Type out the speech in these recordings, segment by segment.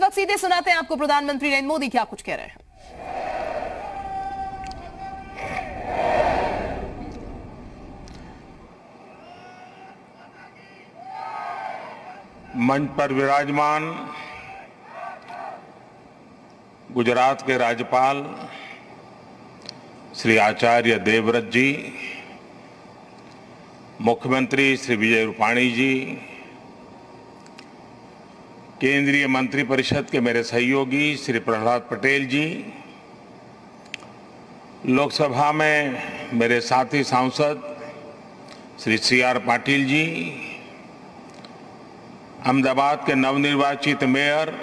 वक्त सीधे सुनाते हैं आपको प्रधानमंत्री नरेंद्र मोदी क्या कुछ कह रहे हैं। मंच पर विराजमान गुजरात के राज्यपाल श्री आचार्य देवव्रत जी, मुख्यमंत्री श्री विजय रूपाणी जी, केंद्रीय मंत्रिपरिषद के मेरे सहयोगी श्री प्रहलाद पटेल जी, लोकसभा में मेरे साथी सांसद श्री CR पाटिल जी, अहमदाबाद के नवनिर्वाचित मेयर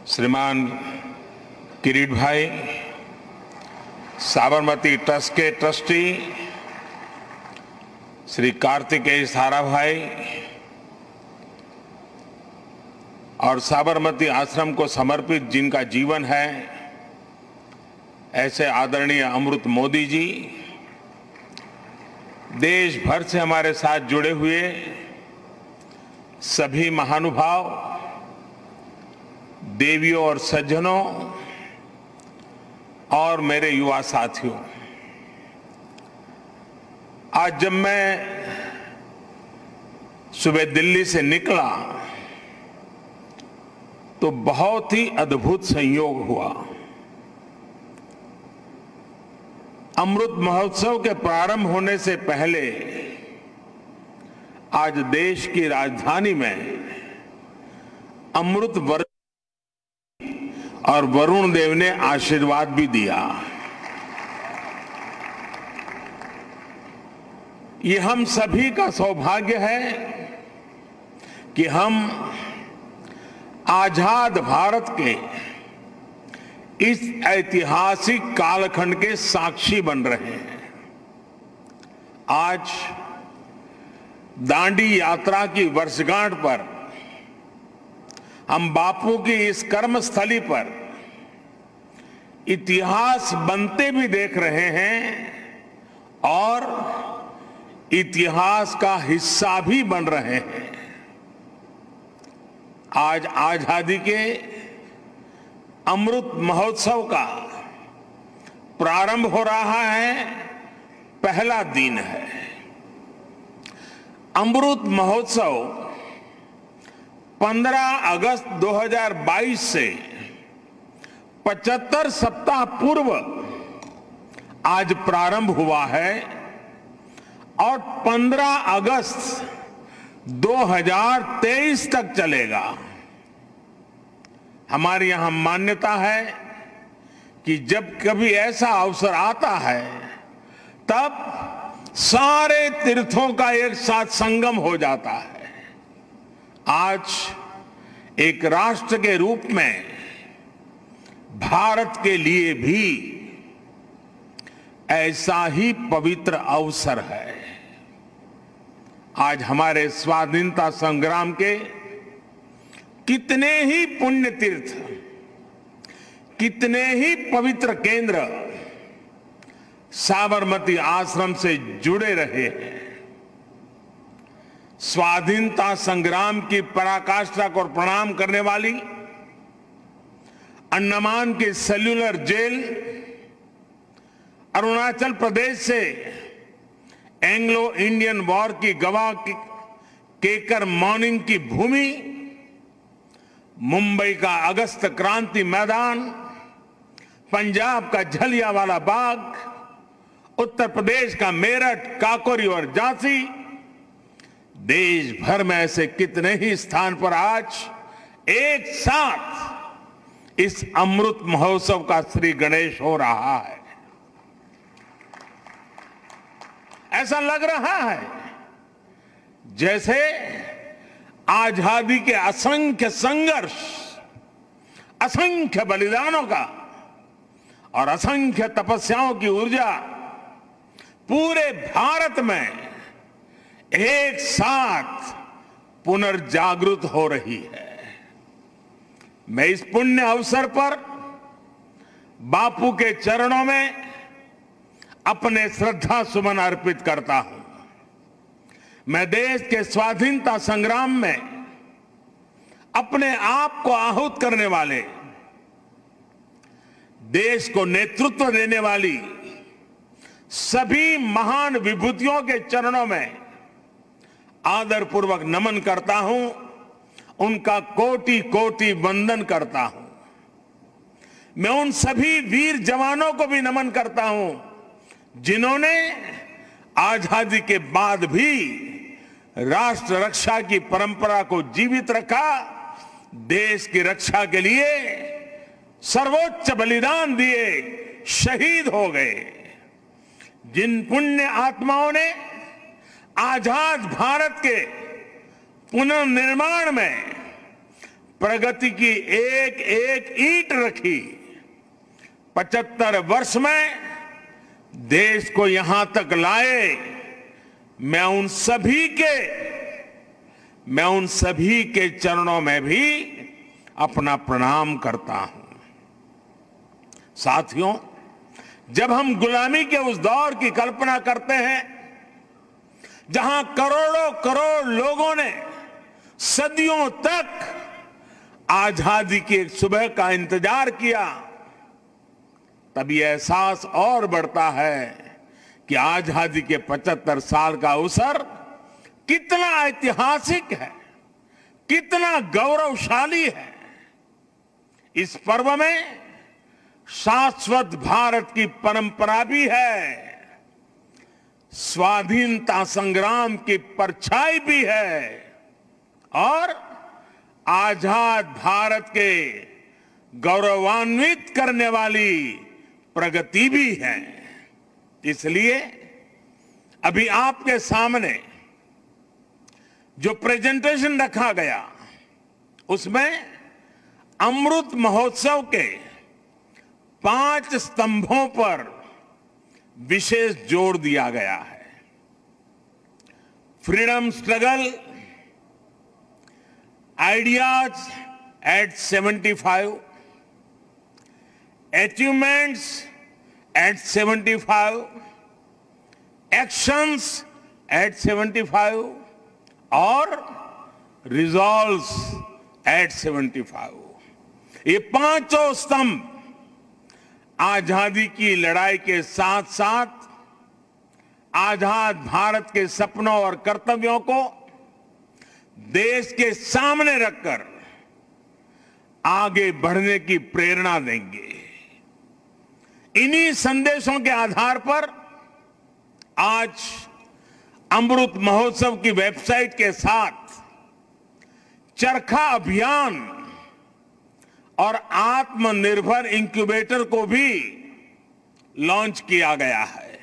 श्रीमान किरीट भाई, साबरमती ट्रस्ट के ट्रस्टी श्री कार्तिकेय साराभाई और साबरमती आश्रम को समर्पित जिनका जीवन है ऐसे आदरणीय अमृत मोदी जी, देश भर से हमारे साथ जुड़े हुए सभी महानुभाव, देवियों और सज्जनों और मेरे युवा साथियों, आज जब मैं सुबह दिल्ली से निकला तो बहुत ही अद्भुत संयोग हुआ। अमृत महोत्सव के प्रारंभ होने से पहले आज देश की राजधानी में अमृत वर्षा और वरुण देव ने आशीर्वाद भी दिया। ये हम सभी का सौभाग्य है कि हम आजाद भारत के इस ऐतिहासिक कालखंड के साक्षी बन रहे हैं। आज दांडी यात्रा की वर्षगांठ पर हम बापू की इस कर्मस्थली पर इतिहास बनते भी देख रहे हैं और इतिहास का हिस्सा भी बन रहे हैं। आज आजादी के अमृत महोत्सव का प्रारंभ हो रहा है, पहला दिन है। अमृत महोत्सव 15 अगस्त 2022 से 75 सप्ताह पूर्व आज प्रारंभ हुआ है और 15 अगस्त 2023 तक चलेगा। हमारे यहां मान्यता है कि जब कभी ऐसा अवसर आता है तब सारे तीर्थों का एक साथ संगम हो जाता है। आज एक राष्ट्र के रूप में भारत के लिए भी ऐसा ही पवित्र अवसर है। आज हमारे स्वाधीनता संग्राम के कितने ही पुण्य तीर्थ, कितने ही पवित्र केंद्र साबरमती आश्रम से जुड़े रहे हैं। स्वाधीनता संग्राम की पराकाष्ठा को प्रणाम करने वाली अंडमान की सेल्यूलर जेल, अरुणाचल प्रदेश से एंग्लो इंडियन वॉर की गवाह केकर मॉर्निंग की भूमि, मुंबई का अगस्त क्रांति मैदान, पंजाब का जलियांवाला बाग, उत्तर प्रदेश का मेरठ, काकोरी और झांसी, देश भर में ऐसे कितने ही स्थान पर आज एक साथ इस अमृत महोत्सव का श्री गणेश हो रहा है। ऐसा लग रहा है जैसे आजादी के असंख्य संघर्ष, असंख्य बलिदानों का और असंख्य तपस्याओं की ऊर्जा पूरे भारत में एक साथ पुनर्जागृत हो रही है। मैं इस पुण्य अवसर पर बापू के चरणों में अपने श्रद्धा सुमन अर्पित करता हूं। मैं देश के स्वाधीनता संग्राम में अपने आप को आहूत करने वाले, देश को नेतृत्व देने वाली सभी महान विभूतियों के चरणों में आदरपूर्वक नमन करता हूं, उनका कोटि कोटि वंदन करता हूं। मैं उन सभी वीर जवानों को भी नमन करता हूं जिन्होंने आजादी के बाद भी राष्ट्र रक्षा की परंपरा को जीवित रखा, देश की रक्षा के लिए सर्वोच्च बलिदान दिए, शहीद हो गए। जिन पुण्य आत्माओं ने आजाद भारत के पुनर्निर्माण में प्रगति की एक एक ईंट रखी, 75 वर्ष में देश को यहां तक लाए, मैं उन सभी के चरणों में भी अपना प्रणाम करता हूं। साथियों, जब हम गुलामी के उस दौर की कल्पना करते हैं जहां करोड़ों करोड़ लोगों ने सदियों तक आजादी की एक सुबह का इंतजार किया, तब ये एहसास और बढ़ता है कि आजादी के 75 साल का अवसर कितना ऐतिहासिक है, कितना गौरवशाली है। इस पर्व में शाश्वत भारत की परंपरा भी है, स्वाधीनता संग्राम की परछाई भी है और आजाद भारत के गौरवान्वित करने वाली प्रगति भी है। इसलिए अभी आपके सामने जो प्रेजेंटेशन रखा गया उसमें अमृत महोत्सव के 5 स्तंभों पर विशेष जोर दिया गया है। Freedom struggle, ideas at 75, achievements at 75, actions at 75 और रिजॉल्व्स एट 75। ये पांचों स्तंभ आजादी की लड़ाई के साथ साथ आजाद भारत के सपनों और कर्तव्यों को देश के सामने रखकर आगे बढ़ने की प्रेरणा देंगे। इन्हीं संदेशों के आधार पर आज अमृत महोत्सव की वेबसाइट के साथ चरखा अभियान और आत्मनिर्भर इंक्यूबेटर को भी लॉन्च किया गया है।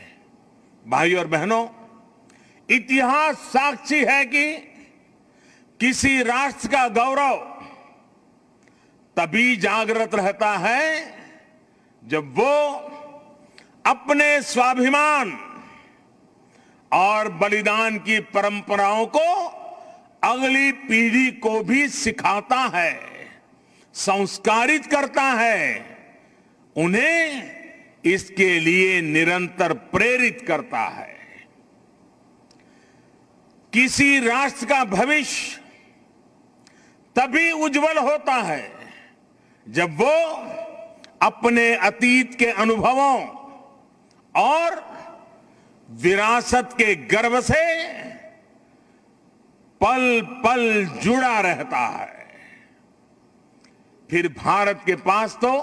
भाइयों और बहनों, इतिहास साक्षी है कि किसी राष्ट्र का गौरव तभी जागृत रहता है जब वो अपने स्वाभिमान और बलिदान की परंपराओं को अगली पीढ़ी को भी सिखाता है, संस्कारित करता है, उन्हें इसके लिए निरंतर प्रेरित करता है। किसी राष्ट्र का भविष्य तभी उज्जवल होता है जब वो अपने अतीत के अनुभवों और विरासत के गर्व से पल पल जुड़ा रहता है। फिर भारत के पास तो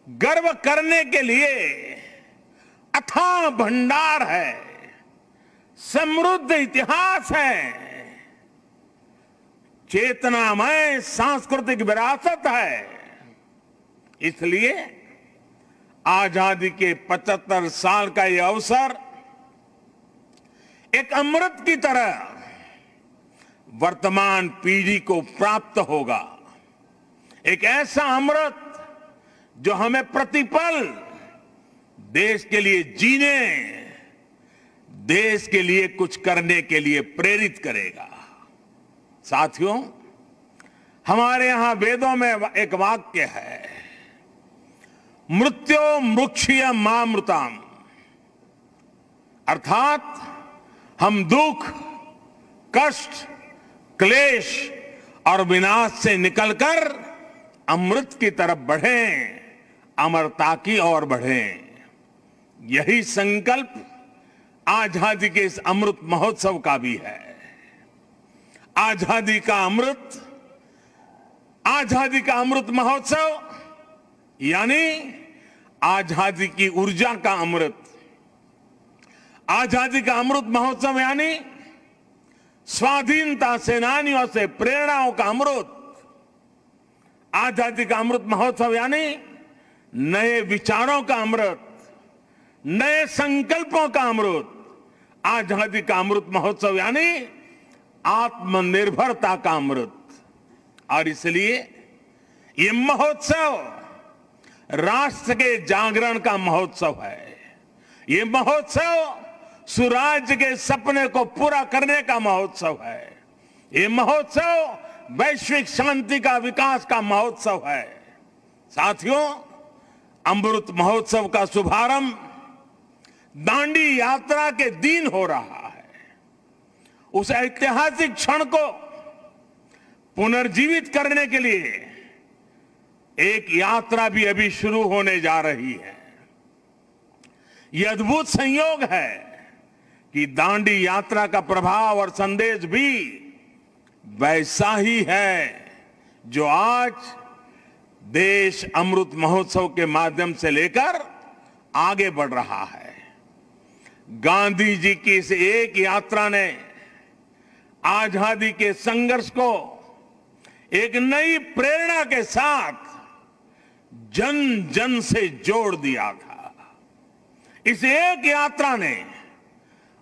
गर्व करने के लिए अथाह भंडार है, समृद्ध इतिहास है, चेतनामय सांस्कृतिक विरासत है। इसलिए आजादी के 75 साल का यह अवसर एक अमृत की तरह वर्तमान पीढ़ी को प्राप्त होगा। एक ऐसा अमृत जो हमें प्रतिपल देश के लिए जीने, देश के लिए कुछ करने के लिए प्रेरित करेगा। साथियों, हमारे यहां वेदों में एक वाक्य है, मृत्यो मुक्षीय मामृताम, अर्थात हम दुख, कष्ट, क्लेश और विनाश से निकलकर अमृत की तरफ बढ़ें, अमरता की ओर बढ़ें। यही संकल्प आजादी के इस अमृत महोत्सव का भी है। आजादी का अमृत महोत्सव यानी आजादी की ऊर्जा का अमृत। आजादी का अमृत महोत्सव यानी स्वाधीनता सेनानियों से प्रेरणाओं का अमृत। आजादी का अमृत महोत्सव यानी नए विचारों का अमृत, नए संकल्पों का अमृत। आजादी का अमृत महोत्सव यानी आत्मनिर्भरता का अमृत। और इसलिए ये महोत्सव राष्ट्र के जागरण का महोत्सव है। ये महोत्सव सुराज्य के सपने को पूरा करने का महोत्सव है। ये महोत्सव वैश्विक शांति का, विकास का महोत्सव है। साथियों, अमृत महोत्सव का शुभारंभ दांडी यात्रा के दिन हो रहा है। उस ऐतिहासिक क्षण को पुनर्जीवित करने के लिए एक यात्रा भी अभी शुरू होने जा रही है। यह अद्भुत संयोग है कि दांडी यात्रा का प्रभाव और संदेश भी वैसा ही है जो आज देश अमृत महोत्सव के माध्यम से लेकर आगे बढ़ रहा है। गांधी जी की इस एक यात्रा ने आजादी के संघर्ष को एक नई प्रेरणा के साथ जन जन से जोड़ दिया था। इस एक यात्रा ने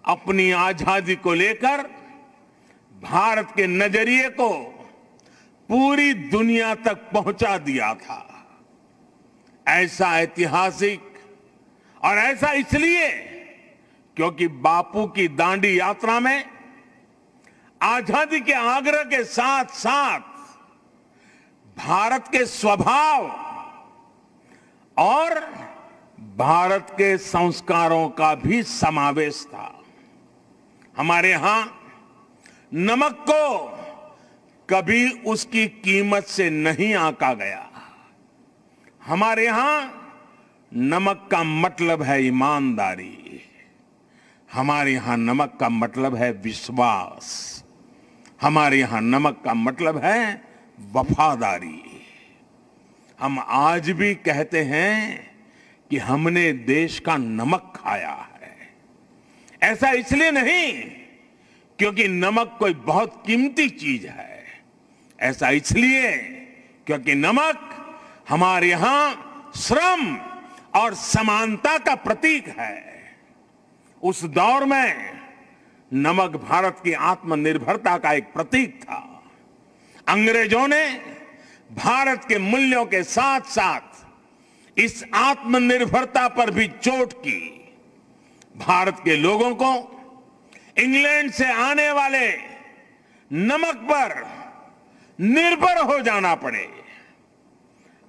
अपनी आजादी को लेकर भारत के नजरिए को पूरी दुनिया तक पहुंचा दिया था। ऐसा ऐतिहासिक, और ऐसा इसलिए क्योंकि बापू की दांडी यात्रा में आजादी के आग्रह के साथ साथ भारत के स्वभाव और भारत के संस्कारों का भी समावेश था। हमारे यहां नमक को कभी उसकी कीमत से नहीं आंका गया। हमारे यहां नमक का मतलब है ईमानदारी। हमारे यहां नमक का मतलब है विश्वास। हमारे यहां नमक का मतलब है वफादारी। हम आज भी कहते हैं कि हमने देश का नमक खाया है। ऐसा इसलिए नहीं क्योंकि नमक कोई बहुत कीमती चीज है। ऐसा इसलिए क्योंकि नमक हमारे यहां श्रम और समानता का प्रतीक है। उस दौर में नमक भारत की आत्मनिर्भरता का एक प्रतीक था। अंग्रेजों ने भारत के मूल्यों के साथ साथ इस आत्मनिर्भरता पर भी चोट की। भारत के लोगों को इंग्लैंड से आने वाले नमक पर निर्भर हो जाना पड़े।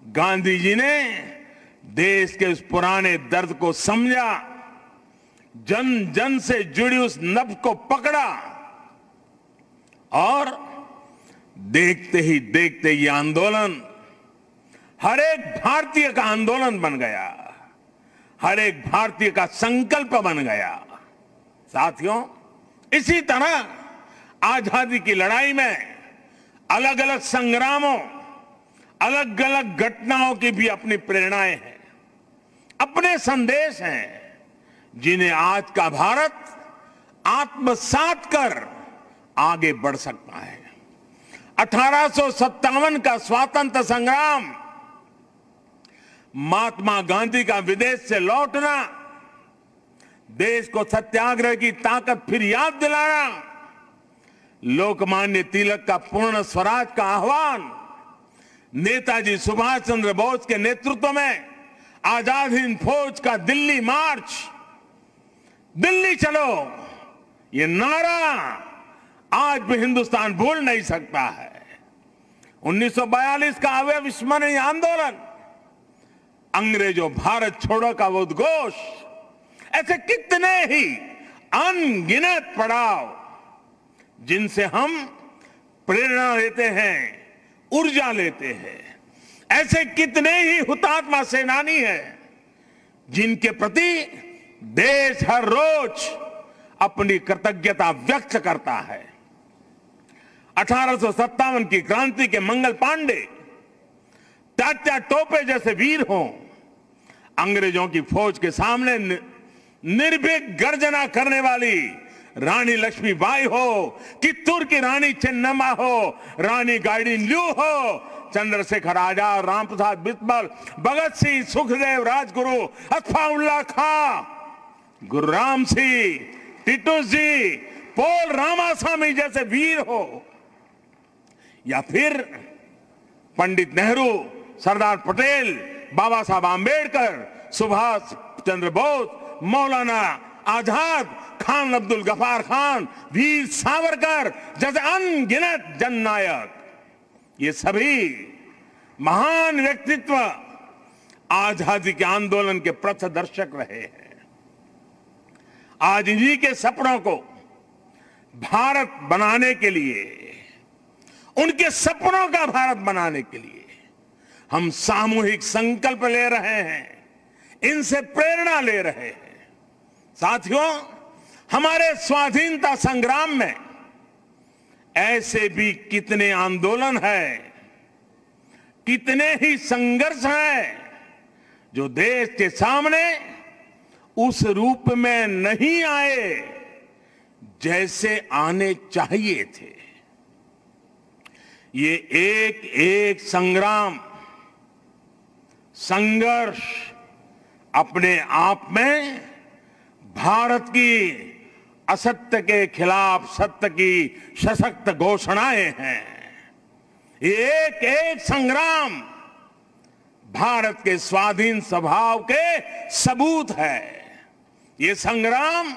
गांधी जी ने देश के उस पुराने दर्द को समझा, जन जन से जुड़ी उस नब्ज को पकड़ा और देखते ही देखते ये आंदोलन हर एक भारतीय का आंदोलन बन गया, हर एक भारतीय का संकल्प बन गया। साथियों, इसी तरह आजादी की लड़ाई में अलग अलग संग्रामों, अलग अलग घटनाओं की भी अपनी प्रेरणाएं हैं, अपने संदेश हैं, जिन्हें आज का भारत आत्मसात कर आगे बढ़ सकता है। 1857 का स्वातंत्र संग्राम, महात्मा गांधी का विदेश से लौटना, देश को सत्याग्रह की ताकत फिर याद दिलाना, लोकमान्य तिलक का पूर्ण स्वराज का आह्वान, नेताजी सुभाष चंद्र बोस के नेतृत्व में आजाद हिंद फौज का दिल्ली मार्च, दिल्ली चलो, ये नारा आज भी हिंदुस्तान भूल नहीं सकता है। 1942 का अविस्मरणीय आंदोलन, अंग्रेजों भारत छोड़ो का वो उद्घोष, ऐसे कितने ही अनगिनत पड़ाव जिनसे हम प्रेरणा लेते हैं, ऊर्जा लेते हैं। ऐसे कितने ही हुतात्मा सेनानी हैं जिनके प्रति देश हर रोज अपनी कृतज्ञता व्यक्त करता है। 1857 की क्रांति के मंगल पांडे, तात्या टोपे जैसे वीर हों, अंग्रेजों की फौज के सामने निर्भीक गर्जना करने वाली रानी लक्ष्मीबाई हो, कित्तूर की रानी चेन्नम्मा हो, रानी गाइडिनल्यू हो, चंद्रशेखर आजाद, राम प्रसाद बिस्मिल, भगत सिंह, सुखदेव, राजगुरु, अतफाउल्लाह खां, गुरुराम सिंह, टिटू जी, पोल रामास्वामी जैसे वीर हो, या फिर पंडित नेहरू, सरदार पटेल, बाबा साहब आंबेडकर, सुभाष चंद्र बोस, मौलाना आजाद, खान अब्दुल गफार खान, वीर सावरकर जैसे अनगिनत जननायक, ये सभी महान व्यक्तित्व आजादी के आंदोलन के पथदर्शक रहे हैं। आज इन्हीं के सपनों को भारत बनाने के लिए, उनके सपनों का भारत बनाने के लिए हम सामूहिक संकल्प ले रहे हैं, इनसे प्रेरणा ले रहे हैं। साथियों, हमारे स्वाधीनता संग्राम में ऐसे भी कितने आंदोलन हैं, कितने ही संघर्ष हैं जो देश के सामने उस रूप में नहीं आए जैसे आने चाहिए थे। ये एक एक संग्राम, संघर्ष अपने आप में भारत की असत्य के खिलाफ सत्य की सशक्त घोषणाएं हैं। ये एक एक संग्राम भारत के स्वाधीन स्वभाव के सबूत है। ये संग्राम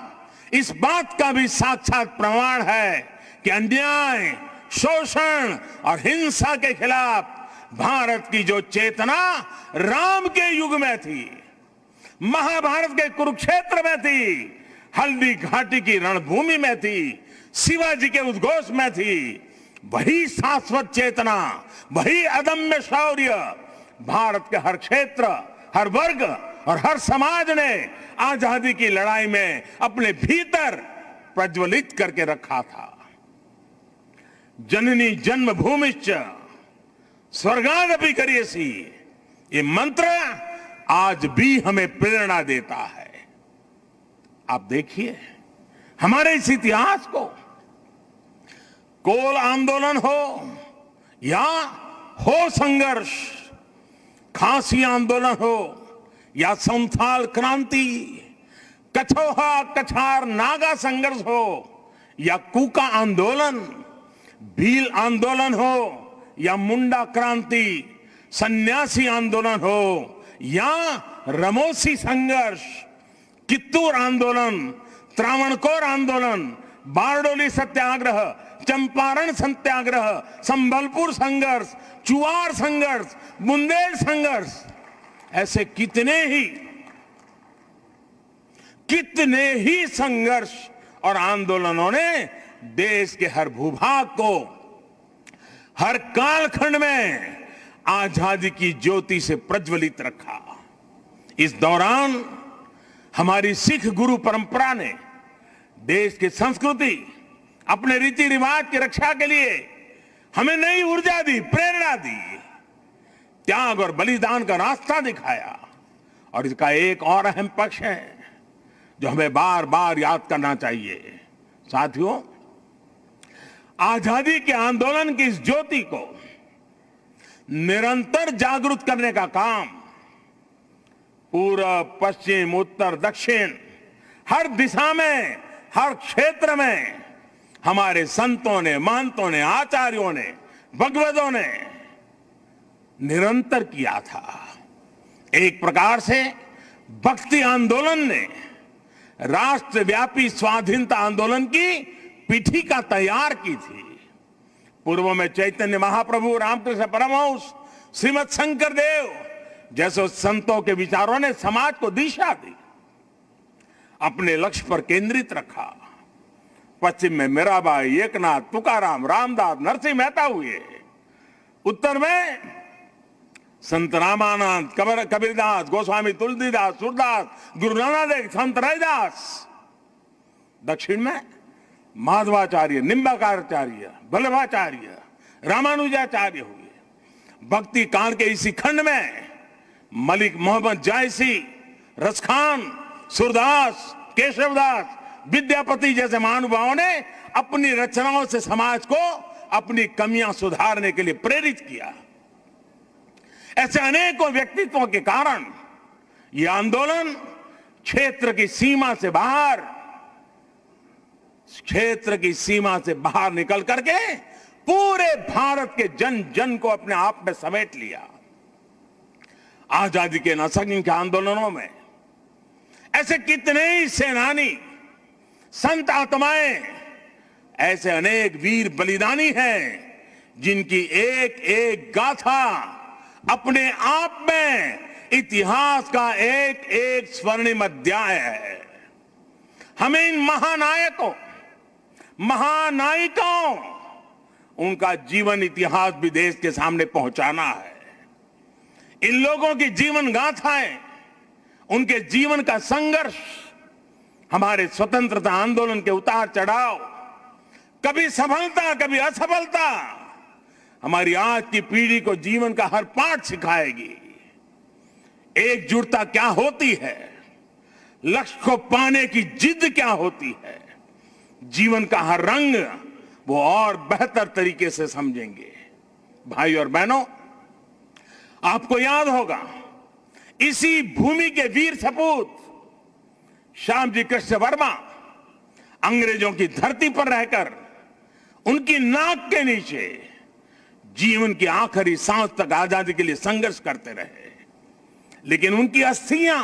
इस बात का भी साक्षात प्रमाण है कि अन्याय, शोषण और हिंसा के खिलाफ भारत की जो चेतना राम के युग में थी, महाभारत के कुरुक्षेत्र में थी, हल्दी घाटी की रणभूमि में थी, शिवाजी के उद्घोष में थी, वही शाश्वत चेतना, वही अदम्य शौर्य भारत के हर क्षेत्र, हर वर्ग और हर समाज ने आजादी की लड़ाई में अपने भीतर प्रज्वलित करके रखा था। जननी जन्मभूमिश्च स्वर्गादपि करियसी, ये मंत्र आज भी हमें प्रेरणा देता है। आप देखिए हमारे इस इतिहास को, कोल आंदोलन हो या हो संघर्ष, खासी आंदोलन हो या संथाल क्रांति, कछोहा कछार नागा संघर्ष हो या कूका आंदोलन, भील आंदोलन हो या मुंडा क्रांति, सन्यासी आंदोलन हो या रमोसी संघर्ष, कित्तूर आंदोलन, त्रावणकोर आंदोलन, बारडोली सत्याग्रह, चंपारण सत्याग्रह, संबलपुर संघर्ष, चुआर संघर्ष, बुंदेल संघर्ष, ऐसे कितने ही संघर्ष और आंदोलनों ने देश के हर भूभाग को, हर कालखंड में आजादी की ज्योति से प्रज्वलित रखा। इस दौरान हमारी सिख गुरु परंपरा ने देश की संस्कृति, अपने रीति रिवाज की रक्षा के लिए हमें नई ऊर्जा दी, प्रेरणा दी, त्याग और बलिदान का रास्ता दिखाया। और इसका एक और अहम पक्ष है जो हमें बार बार याद करना चाहिए। साथियों, आजादी के आंदोलन की इस ज्योति को निरंतर जागृत करने का काम पूर्व, पश्चिम, उत्तर, दक्षिण, हर दिशा में, हर क्षेत्र में हमारे संतों ने, महंतों ने, आचार्यों ने, भगवतों ने निरंतर किया था। एक प्रकार से भक्ति आंदोलन ने राष्ट्रव्यापी स्वाधीनता आंदोलन की पीठिका तैयार की थी। पूर्व में चैतन्य महाप्रभु, रामकृष्ण परमहंस, श्रीमद शंकर देव जैसे संतों के विचारों ने समाज को दिशा दी, अपने लक्ष्य पर केंद्रित रखा। पश्चिम में मीराबाई, एकनाथ, तुकाराम, रामदास, नरसिंह मेहता हुए। उत्तर में संत रामानंद, कबीरदास, गोस्वामी तुलसीदास, सूरदास, गुरु नानक देव, संत रविदास। दक्षिण में माधवाचार्य, निम्बाकारचार्य, वल्लभाचार्य, रामानुजाचार्य हुए। भक्ति काल के इसी खंड में मलिक मोहम्मद जायसी, रसखान, सूरदास, केशवदास, विद्यापति जैसे महानुभावों ने अपनी रचनाओं से समाज को अपनी कमियां सुधारने के लिए प्रेरित किया। ऐसे अनेकों व्यक्तित्वों के कारण यह आंदोलन क्षेत्र की सीमा से बाहर निकल करके पूरे भारत के जन जन को अपने आप में समेट लिया। आजादी के असंख्य आंदोलनों में ऐसे कितने ही सेनानी, संत आत्माएं, ऐसे अनेक वीर बलिदानी हैं जिनकी एक एक गाथा अपने आप में इतिहास का एक एक स्वर्णिम अध्याय है। हमें इन महानायकों, महानायिकाओं, उनका जीवन इतिहास भी देश के सामने पहुंचाना है। इन लोगों की जीवन गाथाएं, उनके जीवन का संघर्ष, हमारे स्वतंत्रता आंदोलन के उतार चढ़ाव, कभी सफलता कभी असफलता, हमारी आज की पीढ़ी को जीवन का हर पाठ सिखाएगी। एकजुटता क्या होती है, लक्ष्य को पाने की जिद क्या होती है, जीवन का हर रंग वो और बेहतर तरीके से समझेंगे। भाई और बहनों, आपको याद होगा इसी भूमि के वीर सपूत श्यामजी कृष्ण वर्मा अंग्रेजों की धरती पर रहकर उनकी नाक के नीचे जीवन की आखिरी सांस तक आजादी के लिए संघर्ष करते रहे। लेकिन उनकी अस्थियां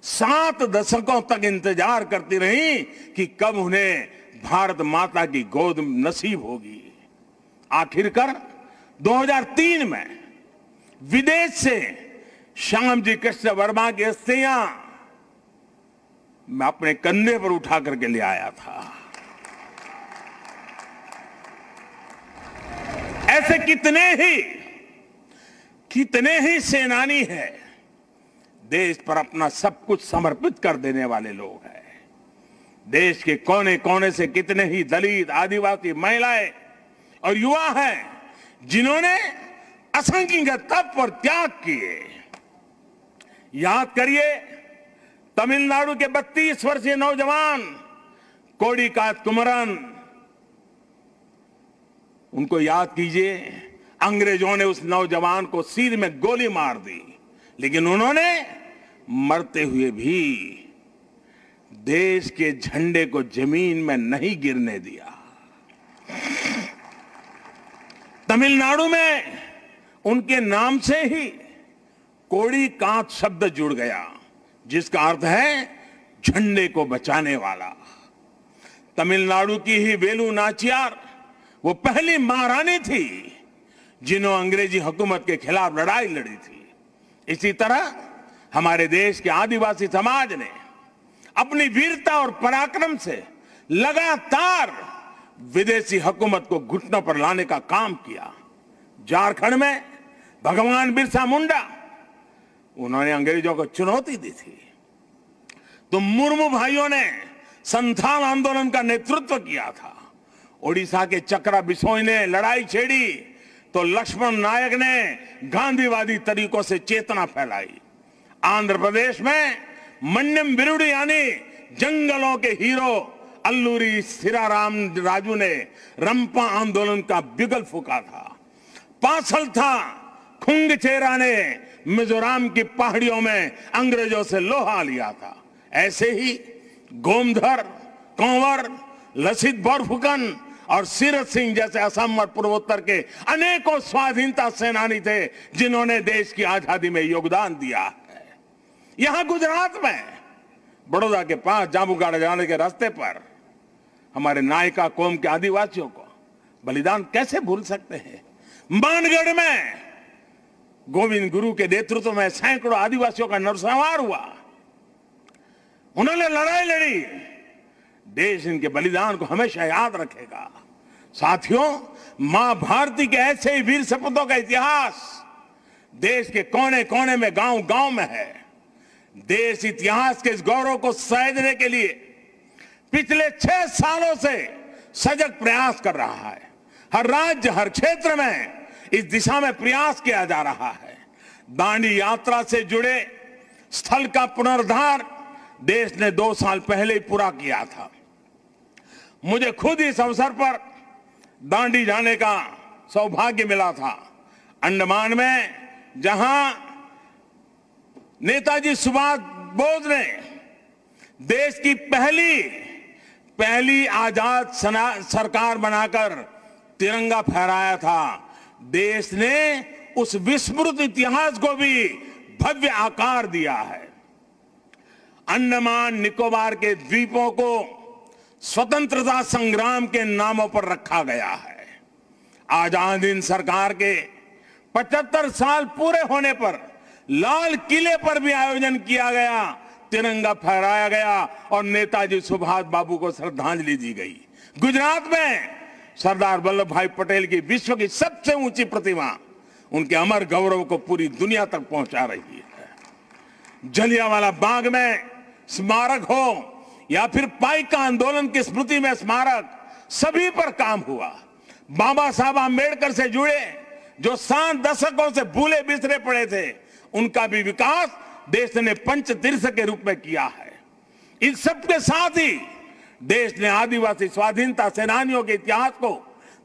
7 दशकों तक इंतजार करती रही कि कब उन्हें भारत माता की गोद नसीब होगी। आखिरकार 2003 में विदेश से श्यामजी कृष्ण वर्मा की अस्थियां मैं अपने कंधे पर उठा करके ले आया था। ऐसे कितने ही सेनानी हैं, देश पर अपना सब कुछ समर्पित कर देने वाले लोग हैं। देश के कोने कोने से कितने ही दलित, आदिवासी, महिलाएं और युवा हैं जिन्होंने असंख्य तप और त्याग किए। याद करिए तमिलनाडु के 32 वर्षीय नौजवान कोडिकात कुमरन, उनको याद कीजिए। अंग्रेजों ने उस नौजवान को सिर में गोली मार दी, लेकिन उन्होंने मरते हुए भी देश के झंडे को जमीन में नहीं गिरने दिया। तमिलनाडु में उनके नाम से ही कोडिकात शब्द जुड़ गया, जिसका अर्थ है झंडे को बचाने वाला। तमिलनाडु की ही वेलु नाचियार वो पहली महारानी थी जिन्होंने अंग्रेजी हुकूमत के खिलाफ लड़ाई लड़ी थी। इसी तरह हमारे देश के आदिवासी समाज ने अपनी वीरता और पराक्रम से लगातार विदेशी हुकूमत को घुटनों पर लाने का काम किया। झारखंड में भगवान बिरसा मुंडा, उन्होंने अंग्रेजों को चुनौती दी थी। तो मुर्मू भाइयों ने संथाल आंदोलन का नेतृत्व किया था। ओडिशा के चक्रा बिसोई ने लड़ाई छेड़ी तो लक्ष्मण नायक ने गांधीवादी तरीकों से चेतना फैलाई। आंध्र प्रदेश में मन्यम बिरुडी यानी जंगलों के हीरो अल्लूरी सीराराम राजू ने रंपा आंदोलन का बिगल फूका था। पासल था खुंगचेरा ने मिजोरम की पहाड़ियों में अंग्रेजों से लोहा लिया था। ऐसे ही गोमधर, कंवर, लसित बोरफुकन और सीरत सिंह जैसे असम और पूर्वोत्तर के अनेकों स्वाधीनता सेनानी थे जिन्होंने देश की आजादी में योगदान दिया है। यहां गुजरात में बड़ौदा के पास जामुगाड़ा जाने के रास्ते पर हमारे नायका कौम के आदिवासियों को बलिदान कैसे भूल सकते हैं। मानगढ़ में गोविंद गुरु के नेतृत्व में सैकड़ों आदिवासियों का नरसंहार हुआ। उन्होंने लड़ाई लड़ी, देश इनके बलिदान को हमेशा याद रखेगा। साथियों, मां भारती के ऐसे ही वीर सपूतों का इतिहास देश के कोने कोने में, गांव गांव में है। देश इतिहास के इस गौरव को सहेजने के लिए पिछले 6 सालों से सजग प्रयास कर रहा है। हर राज्य, हर क्षेत्र में इस दिशा में प्रयास किया जा रहा है। दांडी यात्रा से जुड़े स्थल का पुनरुद्धार देश ने 2 साल पहले ही पूरा किया था। मुझे खुद इस अवसर पर दांडी जाने का सौभाग्य मिला था। अंडमान में जहां नेताजी सुभाष बोस ने देश की पहली आजाद सरकार बनाकर तिरंगा फहराया था, देश ने उस विस्मृत इतिहास को भी भव्य आकार दिया है। अंडमान निकोबार के द्वीपों को स्वतंत्रता संग्राम के नामों पर रखा गया है। आजाद हिंद सरकार के 75 साल पूरे होने पर लाल किले पर भी आयोजन किया गया, तिरंगा फहराया गया और नेताजी सुभाष बाबू को श्रद्धांजलि दी गई। गुजरात में सरदार वल्लभ भाई पटेल की विश्व की सबसे ऊंची प्रतिमा उनके अमर गौरव को पूरी दुनिया तक पहुंचा रही है। जलियांवाला बाग में स्मारक हो या फिर पाइक आंदोलन की स्मृति में स्मारक, सभी पर काम हुआ। बाबा साहब आंबेडकर से जुड़े जो 7 दशकों से भूले बिसरे पड़े थे, उनका भी विकास देश ने पंचतीर्थ के रूप में किया है। इन सब के साथ ही देश ने आदिवासी स्वाधीनता सेनानियों के इतिहास को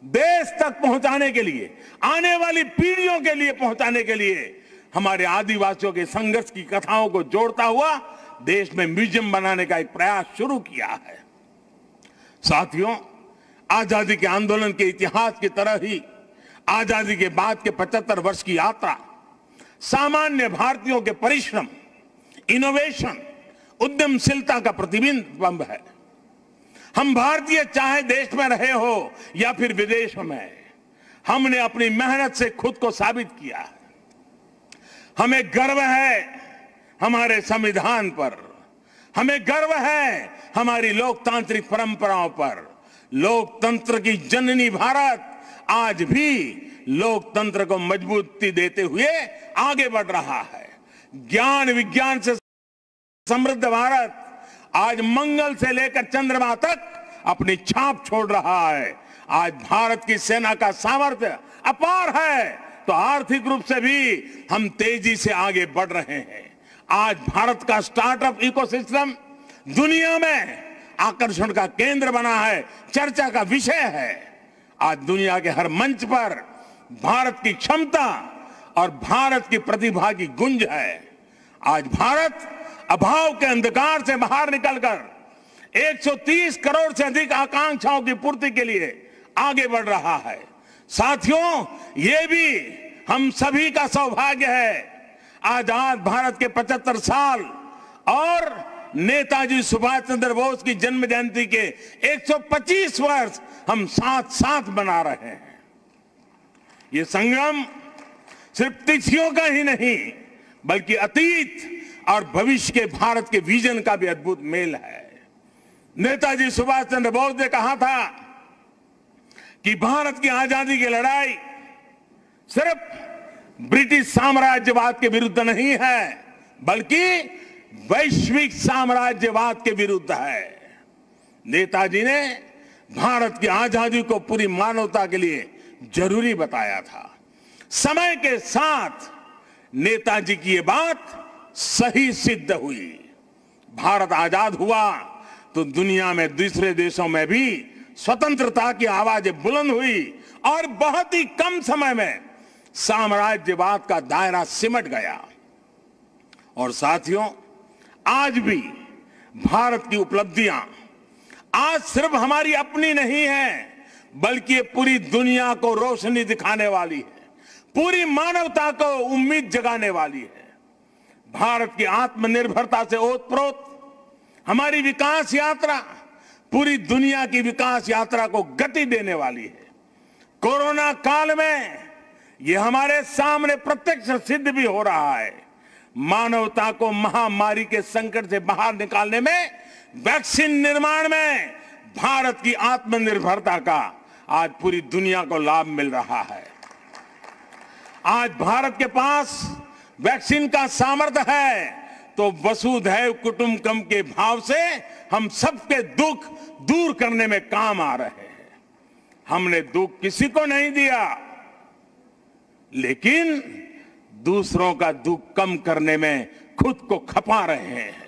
देश तक पहुंचाने के लिए, आने वाली पीढ़ियों के लिए पहुंचाने के लिए हमारे आदिवासियों के संघर्ष की कथाओं को जोड़ता हुआ देश में म्यूजियम बनाने का एक प्रयास शुरू किया है। साथियों, आजादी के आंदोलन के इतिहास की तरह ही आजादी के बाद के 75 वर्ष की यात्रा सामान्य भारतीयों के परिश्रम, इनोवेशन, उद्यमशीलता का प्रतिबिंब है। हम भारतीय चाहे देश में रहे हो या फिर विदेशों में, हमने अपनी मेहनत से खुद को साबित किया है। हमें गर्व है हमारे संविधान पर, हमें गर्व है हमारी लोकतांत्रिक परंपराओं पर। लोकतंत्र की जननी भारत आज भी लोकतंत्र को मजबूती देते हुए आगे बढ़ रहा है। ज्ञान विज्ञान से समृद्ध भारत आज मंगल से लेकर चंद्रमा तक अपनी छाप छोड़ रहा है। आज भारत की सेना का सामर्थ्य अपार है, तो आर्थिक रूप से भी हम तेजी से आगे बढ़ रहे हैं। आज भारत का स्टार्टअप इकोसिस्टम दुनिया में आकर्षण का केंद्र बना है, चर्चा का विषय है। आज दुनिया के हर मंच पर भारत की क्षमता और भारत की प्रतिभा की गुंज है। आज भारत अभाव के अंधकार से बाहर निकलकर 130 करोड़ से अधिक आकांक्षाओं की पूर्ति के लिए आगे बढ़ रहा है। साथियों, ये भी हम सभी का सौभाग्य है। आजाद भारत के 75 साल और नेताजी सुभाष चंद्र बोस की जन्म जयंती के 125 वर्ष हम साथ साथ मना रहे हैं। ये संगम सिर्फ तिथियों का ही नहीं, बल्कि अतीत और भविष्य के भारत के विजन का भी अद्भुत मेल है। नेताजी सुभाष चंद्र बोस ने कहा था कि भारत की आजादी की लड़ाई सिर्फ ब्रिटिश साम्राज्यवाद के विरुद्ध नहीं है, बल्कि वैश्विक साम्राज्यवाद के विरुद्ध है। नेताजी ने भारत की आजादी को पूरी मानवता के लिए जरूरी बताया था। समय के साथ नेताजी की ये बात सही सिद्ध हुई। भारत आजाद हुआ तो दुनिया में दूसरे देशों में भी स्वतंत्रता की आवाजें बुलंद हुई और बहुत ही कम समय में साम्राज्यवाद का दायरा सिमट गया। और साथियों, आज भी भारत की उपलब्धियां आज सिर्फ हमारी अपनी नहीं है, बल्कि ये पूरी दुनिया को रोशनी दिखाने वाली है, पूरी मानवता को उम्मीद जगाने वाली है। भारत की आत्मनिर्भरता से ओतप्रोत हमारी विकास यात्रा पूरी दुनिया की विकास यात्रा को गति देने वाली है। कोरोना काल में यह हमारे सामने प्रत्यक्ष सिद्ध भी हो रहा है। मानवता को महामारी के संकट से बाहर निकालने में वैक्सीन निर्माण में भारत की आत्मनिर्भरता का आज पूरी दुनिया को लाभ मिल रहा है। आज भारत के पास वैक्सीन का सामर्थ्य है तो वसुधैव कुटुंबकम के भाव से हम सबके दुख दूर करने में काम आ रहे हैं। हमने दुख किसी को नहीं दिया, लेकिन दूसरों का दुख कम करने में खुद को खपा रहे हैं।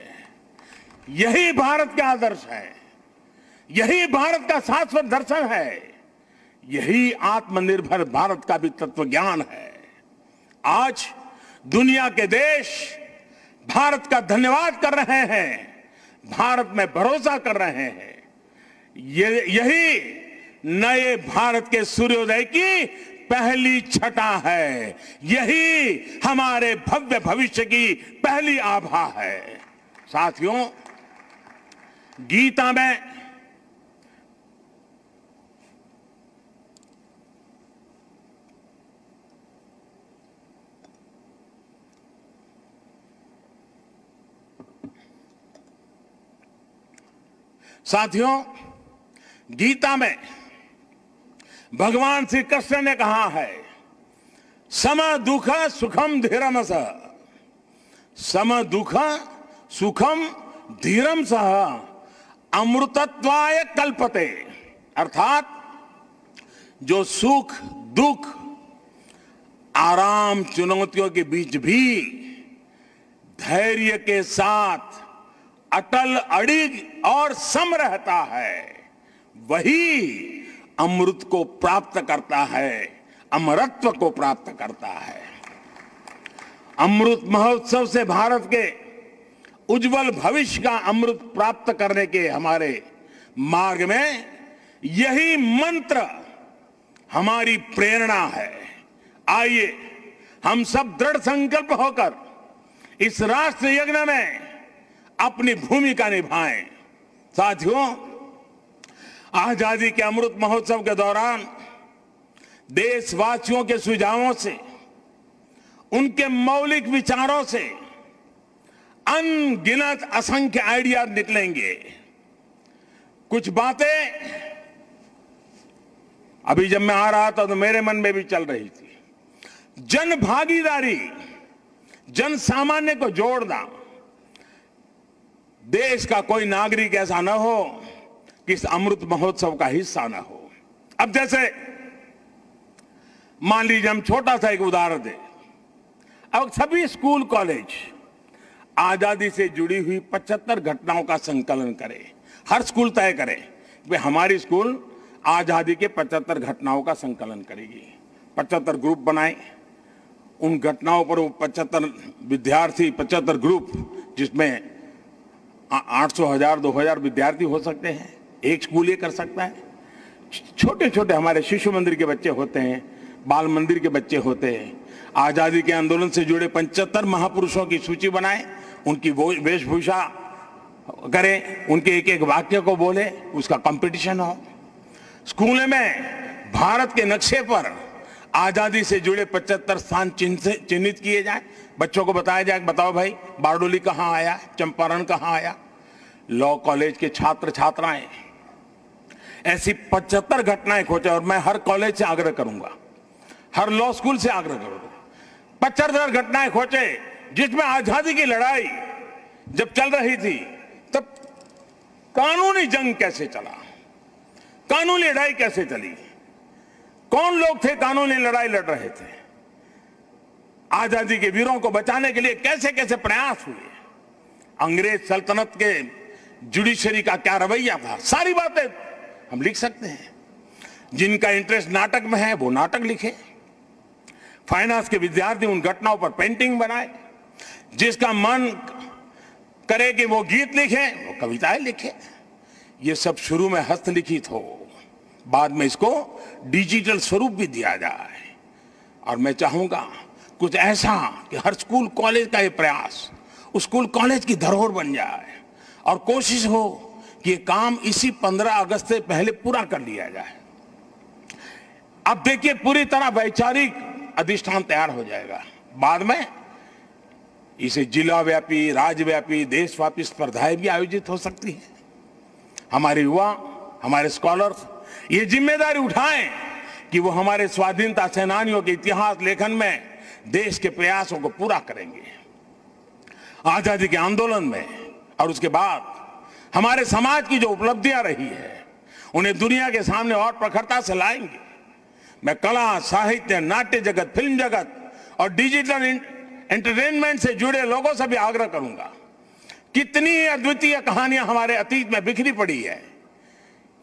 यही भारत का आदर्श है, यही भारत का शाश्वत दर्शन है, यही आत्मनिर्भर भारत का भी तत्व ज्ञान है। आज दुनिया के देश भारत का धन्यवाद कर रहे हैं, भारत में भरोसा कर रहे हैं। यही नए भारत के सूर्योदय की पहली छटा है, यही हमारे भव्य भविष्य की पहली आभा है। साथियों, गीता में भगवान श्री कृष्ण ने कहा है, सम दुख सुखम धीरम सह, सम दुख सुखम धीरम सह अमृतत्वाय कल्पते। अर्थात जो सुख दुख आराम चुनौतियों के बीच भी धैर्य के साथ अटल अड़िग और सम रहता है, वही अमृत को प्राप्त करता है, अमरत्व को प्राप्त करता है। अमृत महोत्सव से भारत के उज्जवल भविष्य का अमृत प्राप्त करने के हमारे मार्ग में यही मंत्र हमारी प्रेरणा है। आइए हम सब दृढ़ संकल्प होकर इस राष्ट्र यज्ञ में अपनी भूमिका निभाएं। साथियों, आजादी के अमृत महोत्सव के दौरान देशवासियों के सुझावों से, उनके मौलिक विचारों से अनगिनत असंख्य आइडिया निकलेंगे। कुछ बातें अभी जब मैं आ रहा था तो मेरे मन में भी चल रही थी। जन भागीदारी, जन सामान्य को जोड़ना। देश का कोई नागरिक ऐसा न हो कि इस अमृत महोत्सव का हिस्सा न हो। अब जैसे मान लीजिए हम छोटा सा एक उदाहरण दें। अब सभी स्कूल कॉलेज आजादी से जुड़ी हुई 75 घटनाओं का संकलन करें। हर स्कूल तय करे कि हमारी स्कूल आजादी के 75 घटनाओं का संकलन करेगी। 75 ग्रुप बनाए, उन घटनाओं पर वो 75 विद्यार्थी, 75 ग्रुप, जिसमें 800, 1000, 2000 विद्यार्थी हो सकते हैं। एक स्कूल ये कर सकता है। छोटे छोटे हमारे शिशु मंदिर के बच्चे होते हैं, बाल मंदिर के बच्चे होते हैं। आजादी के आंदोलन से जुड़े 75 महापुरुषों की सूची बनाएं, उनकी वेशभूषा करें, उनके एक एक वाक्य को बोले, उसका कंपटीशन हो। स्कूल में भारत के नक्शे पर आजादी से जुड़े 75 स्थान चिन्हित किए जाए। बच्चों को बताया जाए, बताओ भाई बारडोली कहाँ आया, चंपारण कहाँ आया। लॉ कॉलेज के छात्र छात्राएं ऐसी 75 घटनाएं खोजे, और मैं हर कॉलेज से आग्रह करूंगा, हर लॉ स्कूल से आग्रह करूंगा, 75 घटनाएं खोजे जिसमें आजादी की लड़ाई जब चल रही थी तब कानूनी जंग कैसे चला, कानूनी लड़ाई कैसे चली, कौन लोग थे कानूनी लड़ाई लड़ रहे थे, आजादी के वीरों को बचाने के लिए कैसे कैसे प्रयास हुए, अंग्रेज सल्तनत के जुडिशरी का क्या रवैया था। सारी बातें हम लिख सकते हैं। जिनका इंटरेस्ट नाटक में है वो नाटक लिखे, फाइनेंस के विद्यार्थी उन घटनाओं पर पेंटिंग बनाए, जिसका मन करे कि वो गीत लिखे वो कविताएं लिखे। ये सब शुरू में हस्तलिखित हो, बाद में इसको डिजिटल स्वरूप भी दिया जाए। और मैं चाहूंगा कुछ ऐसा कि हर स्कूल कॉलेज का ये प्रयास उस स्कूल कॉलेज की धरोहर बन जाए, और कोशिश हो कि ये काम इसी 15 अगस्त से पहले पूरा कर लिया जाए। अब देखिए पूरी तरह वैचारिक अधिष्ठान तैयार हो जाएगा। बाद में इसे जिला व्यापी, राज्य व्यापी, देशव्यापी स्पर्धाएं भी आयोजित हो सकती हैं। हमारे युवा, हमारे स्कॉलर्स ये जिम्मेदारी उठाएं कि वो हमारे स्वाधीनता सेनानियों के इतिहास लेखन में देश के प्रयासों को पूरा करेंगे। आजादी के आंदोलन में और उसके बाद हमारे समाज की जो उपलब्धियां रही है उन्हें दुनिया के सामने और प्रखरता से लाएंगे। मैं कला, साहित्य, नाट्य जगत, फिल्म जगत और डिजिटल एंटरटेनमेंट से जुड़े लोगों से भी आग्रह करूंगा, कितनी अद्वितीय कहानियां हमारे अतीत में बिखरी पड़ी है,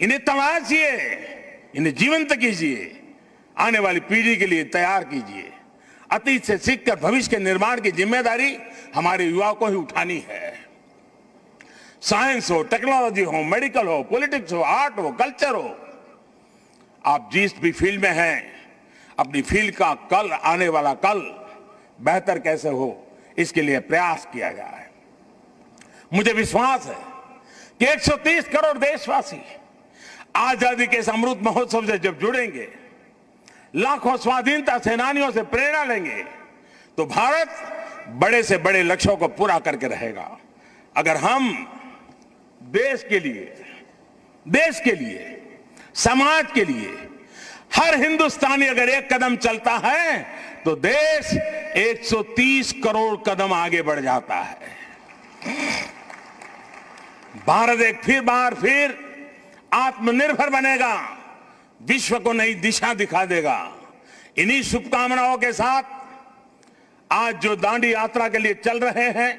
इन्हें तलाशिए, इन्हें जीवंत कीजिए, आने वाली पीढ़ी के लिए तैयार कीजिए। अतीत से सीखकर भविष्य के निर्माण की जिम्मेदारी हमारे युवाओं को ही उठानी है। साइंस हो, टेक्नोलॉजी हो, मेडिकल हो, पॉलिटिक्स हो, आर्ट हो, कल्चर हो, आप जिस भी फील्ड में हैं, अपनी फील्ड का कल, आने वाला कल बेहतर कैसे हो, इसके लिए प्रयास किया जाए। मुझे विश्वास है कि 130 करोड़ देशवासी आजादी के इस अमृत महोत्सव से जब जुड़ेंगे, लाखों स्वाधीनता सेनानियों से प्रेरणा लेंगे, तो भारत बड़े से बड़े लक्ष्यों को पूरा करके रहेगा। अगर हम देश के लिए, समाज के लिए हर हिंदुस्तानी अगर एक कदम चलता है तो देश 130 करोड़ कदम आगे बढ़ जाता है। भारत एक बार फिर आत्मनिर्भर बनेगा, विश्व को नई दिशा दिखा देगा। इन्हीं शुभकामनाओं के साथ आज जो दांडी यात्रा के लिए चल रहे हैं,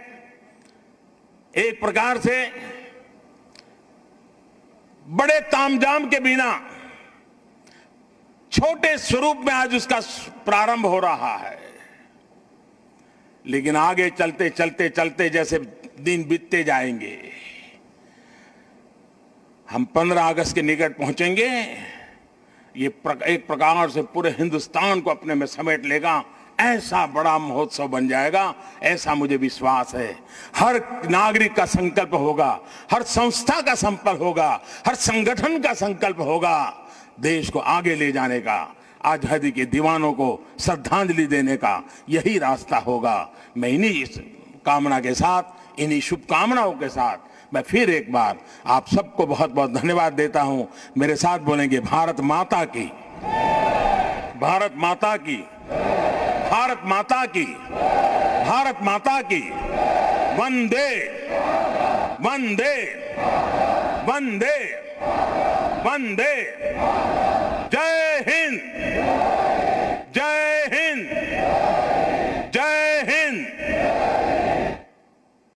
एक प्रकार से बड़े तामझाम के बिना छोटे स्वरूप में आज उसका प्रारंभ हो रहा है, लेकिन आगे चलते चलते चलते जैसे दिन बीतते जाएंगे, हम 15 अगस्त के निकट पहुंचेंगे। ये एक प्रकार से पूरे हिंदुस्तान को अपने में समेट लेगा, ऐसा बड़ा महोत्सव बन जाएगा, ऐसा मुझे विश्वास है। हर नागरिक का संकल्प होगा, हर संस्था का संकल्प होगा, हर संगठन का संकल्प होगा, देश को आगे ले जाने का, आजादी के दीवानों को श्रद्धांजलि देने का यही रास्ता होगा। मैं इन्हीं कामना के साथ, इन्हीं शुभकामनाओं के साथ मैं फिर एक बार आप सबको बहुत बहुत धन्यवाद देता हूं। मेरे साथ बोलेंगे भारत माता की, भारत माता की, भारत माता की, भारत माता की। वंदे वंदे वंदे वंदे। जय हिंद।